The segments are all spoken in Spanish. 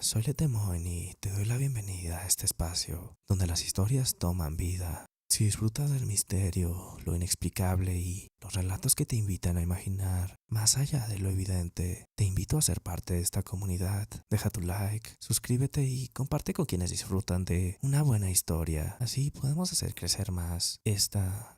soy Letemón y te doy la bienvenida a este espacio donde las historias toman vida. Si disfrutas del misterio, lo inexplicable y los relatos que te invitan a imaginar más allá de lo evidente, te invito a ser parte de esta comunidad. Deja tu like, suscríbete y comparte con quienes disfrutan de una buena historia. Así podemos hacer crecer más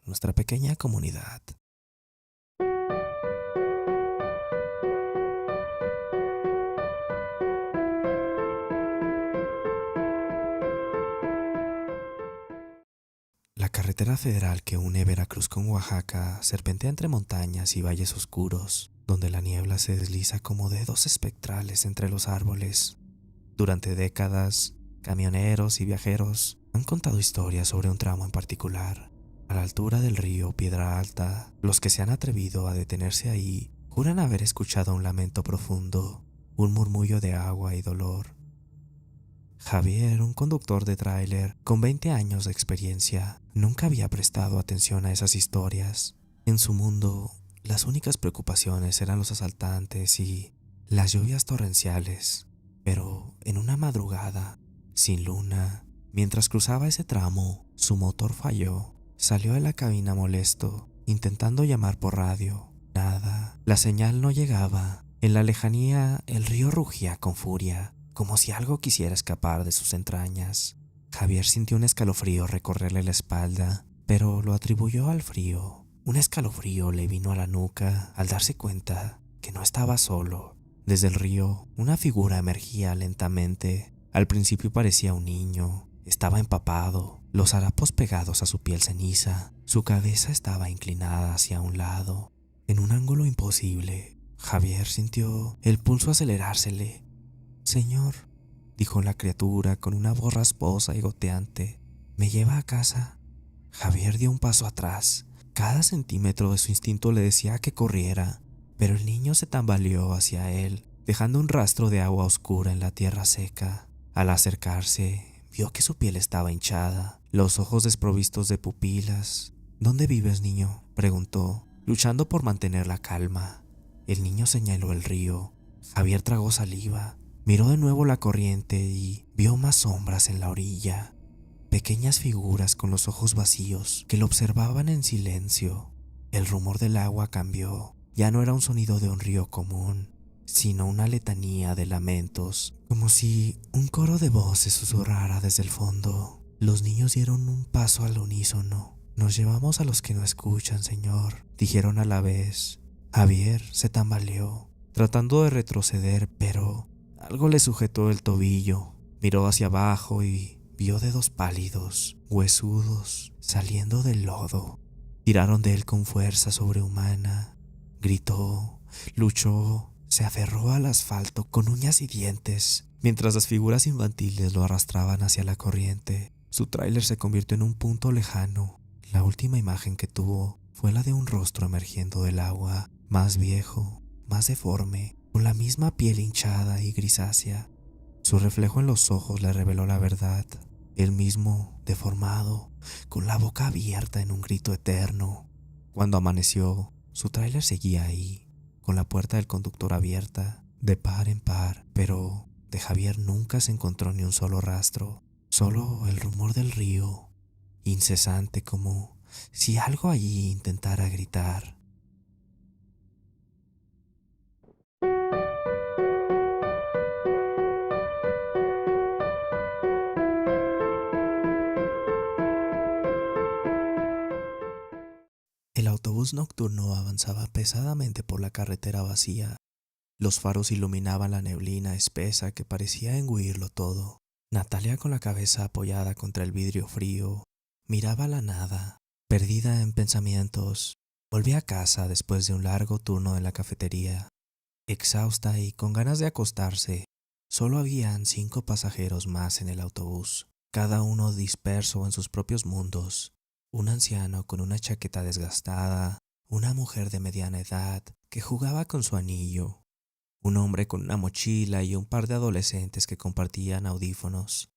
nuestra pequeña comunidad. La carretera federal que une Veracruz con Oaxaca serpentea entre montañas y valles oscuros, donde la niebla se desliza como dedos espectrales entre los árboles. Durante décadas, camioneros y viajeros han contado historias sobre un tramo en particular. A la altura del río Piedra Alta, los que se han atrevido a detenerse ahí juran haber escuchado un lamento profundo, un murmullo de agua y dolor. Javier, un conductor de tráiler con 20 años de experiencia, nunca había prestado atención a esas historias. En su mundo, las únicas preocupaciones eran los asaltantes y las lluvias torrenciales. Pero en una madrugada, sin luna, mientras cruzaba ese tramo, su motor falló. Salió de la cabina molesto, intentando llamar por radio. Nada, la señal no llegaba. En la lejanía, el río rugía con furia, como si algo quisiera escapar de sus entrañas. Javier sintió un escalofrío recorrerle la espalda, pero lo atribuyó al frío. Un escalofrío le vino a la nuca al darse cuenta que no estaba solo. Desde el río, una figura emergía lentamente. Al principio parecía un niño. Estaba empapado, los harapos pegados a su piel ceniza. Su cabeza estaba inclinada hacia un lado, en un ángulo imposible. Javier sintió el pulso acelerársele. «Señor», dijo la criatura con una voz rasposa y goteante, «¿me lleva a casa?» Javier dio un paso atrás. Cada centímetro de su instinto le decía que corriera, pero el niño se tambaleó hacia él, dejando un rastro de agua oscura en la tierra seca. Al acercarse, vio que su piel estaba hinchada, los ojos desprovistos de pupilas. «¿Dónde vives, niño?», preguntó, luchando por mantener la calma. El niño señaló el río. Javier tragó saliva. Miró de nuevo la corriente y vio más sombras en la orilla, pequeñas figuras con los ojos vacíos que lo observaban en silencio. El rumor del agua cambió. Ya no era un sonido de un río común, sino una letanía de lamentos, como si un coro de voces susurrara desde el fondo. Los niños dieron un paso al unísono. «Nos llevamos a los que no escuchan, señor», dijeron a la vez. Javier se tambaleó, tratando de retroceder, pero algo le sujetó el tobillo. Miró hacia abajo y vio dedos pálidos, huesudos, saliendo del lodo. Tiraron de él con fuerza sobrehumana. Gritó, luchó, se aferró al asfalto con uñas y dientes, mientras las figuras infantiles lo arrastraban hacia la corriente. Su tráiler se convirtió en un punto lejano. La última imagen que tuvo fue la de un rostro emergiendo del agua, más viejo, más deforme, con la misma piel hinchada y grisácea. Su reflejo en los ojos le reveló la verdad. Él mismo, deformado, con la boca abierta en un grito eterno. Cuando amaneció, su tráiler seguía ahí, con la puerta del conductor abierta, de par en par, pero de Javier nunca se encontró ni un solo rastro, solo el rumor del río, incesante como si algo allí intentara gritar. El autobús nocturno avanzaba pesadamente por la carretera vacía. Los faros iluminaban la neblina espesa que parecía engullerlo todo. Natalia, con la cabeza apoyada contra el vidrio frío, miraba la nada, perdida en pensamientos. Volvía a casa después de un largo turno en la cafetería. Exhausta y con ganas de acostarse, solo habían 5 pasajeros más en el autobús, cada uno disperso en sus propios mundos. Un anciano con una chaqueta desgastada, una mujer de mediana edad que jugaba con su anillo, un hombre con una mochila y un par de adolescentes que compartían audífonos.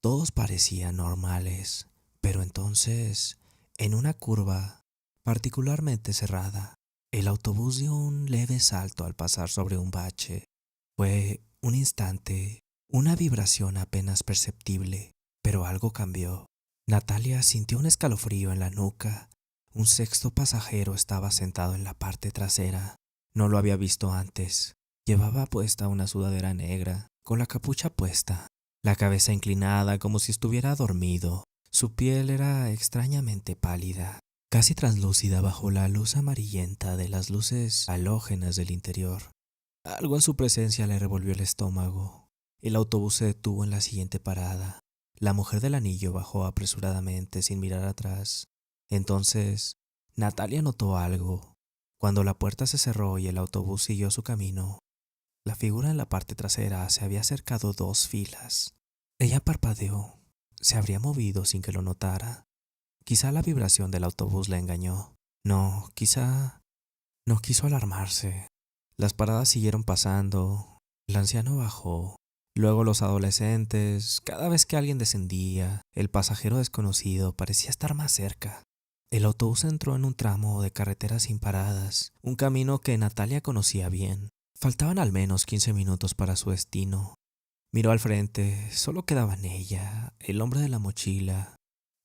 Todos parecían normales, pero entonces, en una curva particularmente cerrada, el autobús dio un leve salto al pasar sobre un bache. Fue un instante, Una vibración apenas perceptible, pero algo cambió. Natalia sintió un escalofrío en la nuca. Un sexto pasajero estaba sentado en la parte trasera. No lo había visto antes. Llevaba puesta una sudadera negra, con la capucha puesta, la cabeza inclinada como si estuviera dormido. Su piel era extrañamente pálida, casi translúcida bajo la luz amarillenta de las luces halógenas del interior. Algo en su presencia le revolvió el estómago. El autobús se detuvo en la siguiente parada. La mujer del anillo bajó apresuradamente sin mirar atrás. Entonces, Natalia notó algo. Cuando la puerta se cerró y el autobús siguió su camino, la figura en la parte trasera se había acercado 2 filas. Ella parpadeó. Se habría movido sin que lo notara. Quizá la vibración del autobús la engañó. Quizá no quiso alarmarse. Las paradas siguieron pasando. El anciano bajó. Luego los adolescentes. Cada vez que alguien descendía, el pasajero desconocido parecía estar más cerca. El autobús entró en un tramo de carretera sin paradas, un camino que Natalia conocía bien. Faltaban al menos 15 minutos para su destino. Miró al frente. Solo quedaban ella, el hombre de la mochila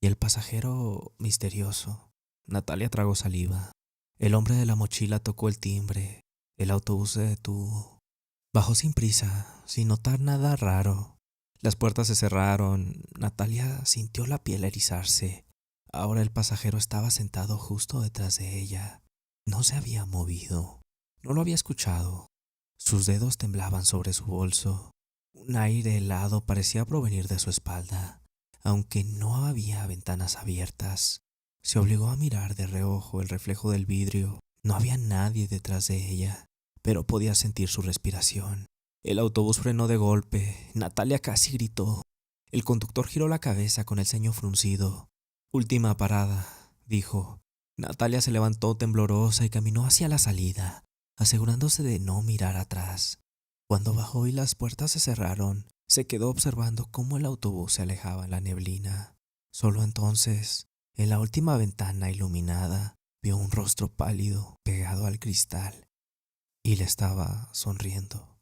y el pasajero misterioso. Natalia tragó saliva. El hombre de la mochila tocó el timbre. El autobús se detuvo. Bajó sin prisa, sin notar nada raro. Las puertas se cerraron. Natalia sintió la piel erizarse. Ahora el pasajero estaba sentado justo detrás de ella. No se había movido. No lo había escuchado. Sus dedos temblaban sobre su bolso. Un aire helado parecía provenir de su espalda, aunque no había ventanas abiertas. Se obligó a mirar de reojo el reflejo del vidrio. No había nadie detrás de ella, pero podía sentir su respiración. El autobús frenó de golpe. Natalia casi gritó. El conductor giró la cabeza con el ceño fruncido. «Última parada», dijo. Natalia se levantó temblorosa y caminó hacia la salida, asegurándose de no mirar atrás. Cuando bajó y las puertas se cerraron, se quedó observando cómo el autobús se alejaba en la neblina. Solo entonces, en la última ventana iluminada, vio un rostro pálido pegado al cristal y le estaba sonriendo.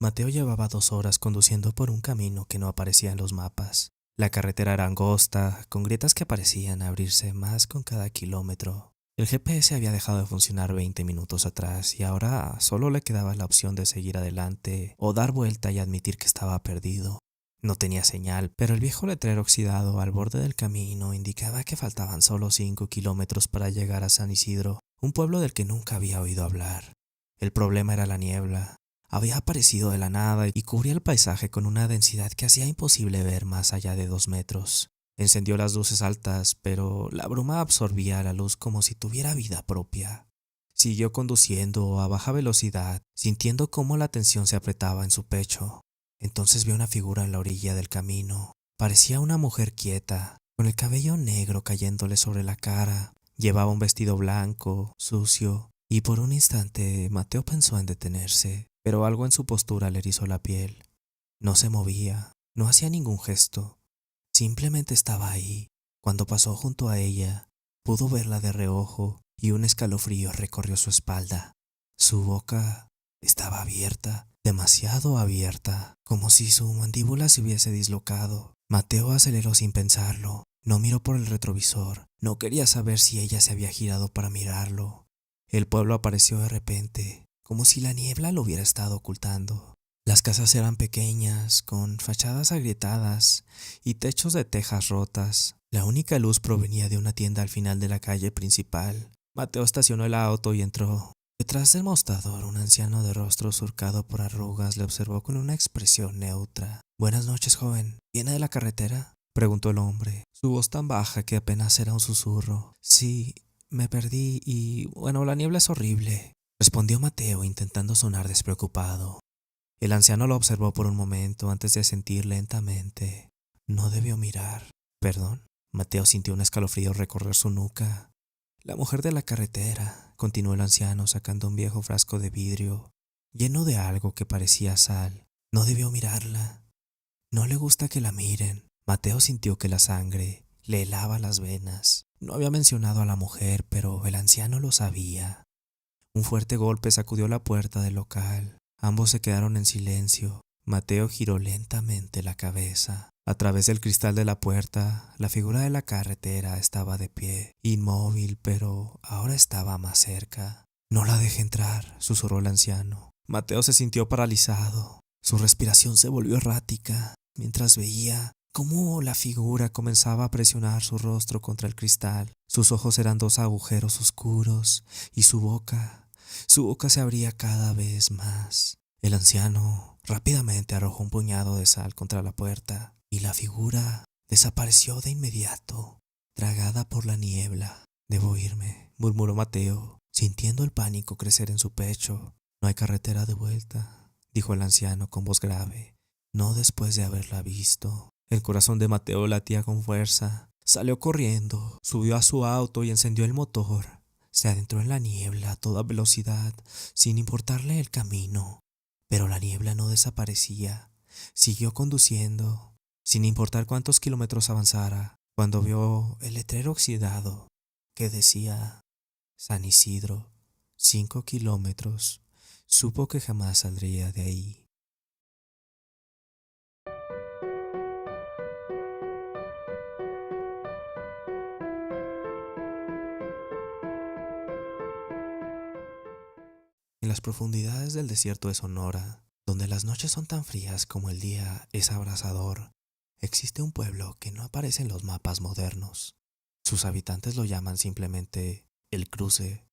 Mateo llevaba 2 horas conduciendo por un camino que no aparecía en los mapas. La carretera era angosta, con grietas que parecían abrirse más con cada kilómetro. El GPS había dejado de funcionar 20 minutos atrás y ahora solo le quedaba la opción de seguir adelante o dar vuelta y admitir que estaba perdido. No tenía señal, pero el viejo letrero oxidado al borde del camino indicaba que faltaban solo 5 kilómetros para llegar a San Isidro, un pueblo del que nunca había oído hablar. El problema era la niebla. Había aparecido de la nada y cubría el paisaje con una densidad que hacía imposible ver más allá de 2 metros. Encendió las luces altas, pero la bruma absorbía la luz como si tuviera vida propia. Siguió conduciendo a baja velocidad, sintiendo cómo la tensión se apretaba en su pecho. Entonces vio una figura en la orilla del camino. Parecía una mujer quieta, con el cabello negro cayéndole sobre la cara. Llevaba un vestido blanco, sucio, y por un instante Mateo pensó en detenerse, pero algo en su postura le erizó la piel. No se movía, no hacía ningún gesto. Simplemente estaba ahí. Cuando pasó junto a ella, pudo verla de reojo y un escalofrío recorrió su espalda. Su boca estaba abierta, demasiado abierta, como si su mandíbula se hubiese dislocado. Mateo aceleró sin pensarlo. No miró por el retrovisor. No quería saber si ella se había girado para mirarlo. El pueblo apareció de repente, como si la niebla lo hubiera estado ocultando. Las casas eran pequeñas, con fachadas agrietadas y techos de tejas rotas. La única luz provenía de una tienda al final de la calle principal. Mateo estacionó el auto y entró. Detrás del mostrador, un anciano de rostro surcado por arrugas le observó con una expresión neutra. «Buenas noches, joven. ¿Viene de la carretera?», preguntó el hombre, su voz tan baja que apenas era un susurro. «Sí, me perdí y, bueno, la niebla es horrible», respondió Mateo intentando sonar despreocupado. El anciano lo observó por un momento antes de asentir lentamente. No debió mirar. «¿Perdón?». Mateo sintió un escalofrío recorrer su nuca. «La mujer de la carretera», continuó el anciano sacando un viejo frasco de vidrio, lleno de algo que parecía sal. «No debió mirarla. No le gusta que la miren. Mateo sintió que la sangre le helaba las venas. No había mencionado a la mujer, pero el anciano lo sabía. Un fuerte golpe sacudió la puerta del local. Ambos se quedaron en silencio. Mateo giró lentamente la cabeza. A través del cristal de la puerta, la figura de la carretera estaba de pie, inmóvil, pero ahora estaba más cerca. No la deje entrar, susurró el anciano. Mateo se sintió paralizado. Su respiración se volvió errática mientras veía cómo la figura comenzaba a presionar su rostro contra el cristal. Sus ojos eran dos agujeros oscuros y su boca se abría cada vez más. El anciano rápidamente arrojó un puñado de sal contra la puerta y la figura desapareció de inmediato, tragada por la niebla. Debo irme, murmuró Mateo, sintiendo el pánico crecer en su pecho. No hay carretera de vuelta, dijo el anciano con voz grave. No después de haberla visto. El corazón de Mateo latía con fuerza. Salió corriendo, subió a su auto y encendió el motor. Se adentró en la niebla a toda velocidad, sin importarle el camino. Pero la niebla no desaparecía. Siguió conduciendo, sin importar cuántos kilómetros avanzara. Cuando vio el letrero oxidado que decía San Isidro, 5 kilómetros, supo que jamás saldría de ahí. En las profundidades del desierto de Sonora, donde las noches son tan frías como el día es abrasador, existe un pueblo que no aparece en los mapas modernos. Sus habitantes lo llaman simplemente El Cruce.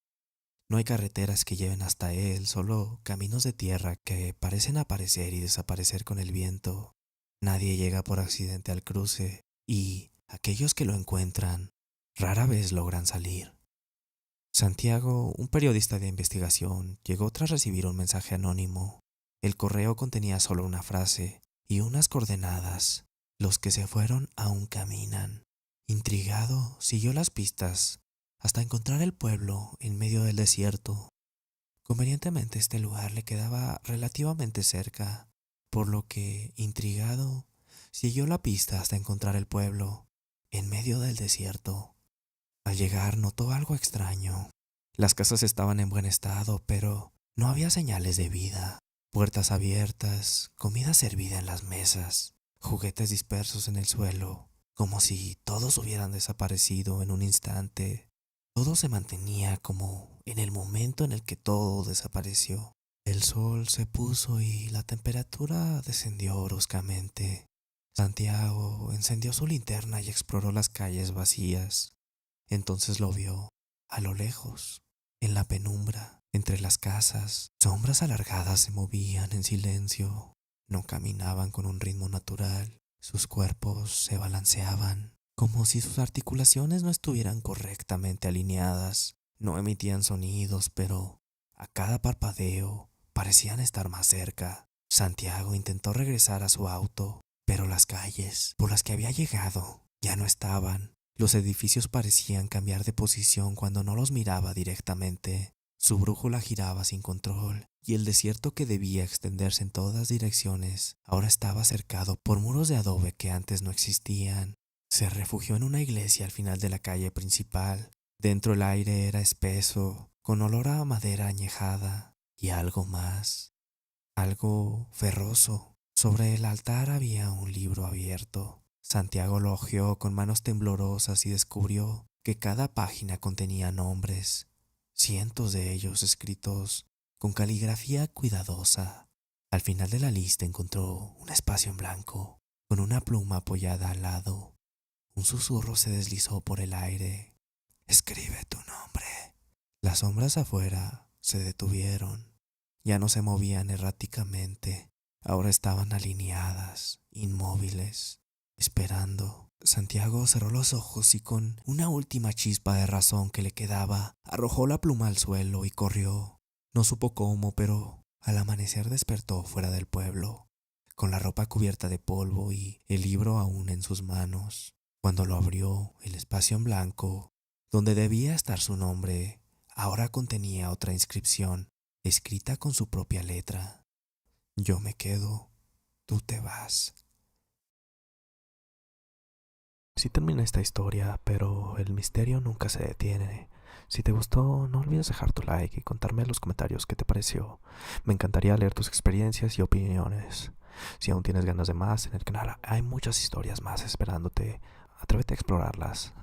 No hay carreteras que lleven hasta él, solo caminos de tierra que parecen aparecer y desaparecer con el viento. Nadie llega por accidente al cruce y aquellos que lo encuentran rara vez logran salir. Santiago, un periodista de investigación, llegó tras recibir un mensaje anónimo. El correo contenía solo una frase y unas coordenadas. Los que se fueron aún caminan. Intrigado, siguió las pistas hasta encontrar el pueblo en medio del desierto. Convenientemente este lugar le quedaba relativamente cerca, por lo que, intrigado, siguió la pista hasta encontrar el pueblo en medio del desierto. Al llegar notó algo extraño. Las casas estaban en buen estado, pero no había señales de vida. Puertas abiertas, comida servida en las mesas, juguetes dispersos en el suelo, como si todos hubieran desaparecido en un instante. Todo se mantenía como en el momento en el que todo desapareció. El sol se puso y la temperatura descendió bruscamente. Santiago encendió su linterna y exploró las calles vacías. Entonces lo vio, a lo lejos, en la penumbra, entre las casas. Sombras alargadas se movían en silencio. No caminaban con un ritmo natural. Sus cuerpos se balanceaban, como si sus articulaciones no estuvieran correctamente alineadas. No emitían sonidos, pero a cada parpadeo parecían estar más cerca. Santiago intentó regresar a su auto, pero las calles por las que había llegado ya no estaban. Los edificios parecían cambiar de posición cuando no los miraba directamente. Su brújula giraba sin control, y el desierto que debía extenderse en todas direcciones ahora estaba cercado por muros de adobe que antes no existían. Se refugió en una iglesia al final de la calle principal. Dentro el aire era espeso, con olor a madera añejada, y algo más, algo ferroso. Sobre el altar había un libro abierto. Santiago lo hojeó con manos temblorosas y descubrió que cada página contenía nombres, cientos de ellos escritos con caligrafía cuidadosa. Al final de la lista encontró un espacio en blanco, con una pluma apoyada al lado. Un susurro se deslizó por el aire. Escribe tu nombre. Las sombras afuera se detuvieron. Ya no se movían erráticamente. Ahora estaban alineadas, inmóviles, esperando. Santiago cerró los ojos y con una última chispa de razón que le quedaba, arrojó la pluma al suelo y corrió. No supo cómo, pero al amanecer despertó fuera del pueblo, con la ropa cubierta de polvo y el libro aún en sus manos. Cuando lo abrió, el espacio en blanco, donde debía estar su nombre, ahora contenía otra inscripción, escrita con su propia letra. Yo me quedo, tú te vas. Sí termina esta historia, pero el misterio nunca se detiene. Si te gustó, no olvides dejar tu like y contarme en los comentarios qué te pareció. Me encantaría leer tus experiencias y opiniones. Si aún tienes ganas de más, en el canal hay muchas historias más esperándote. Atrévete a explorarlas.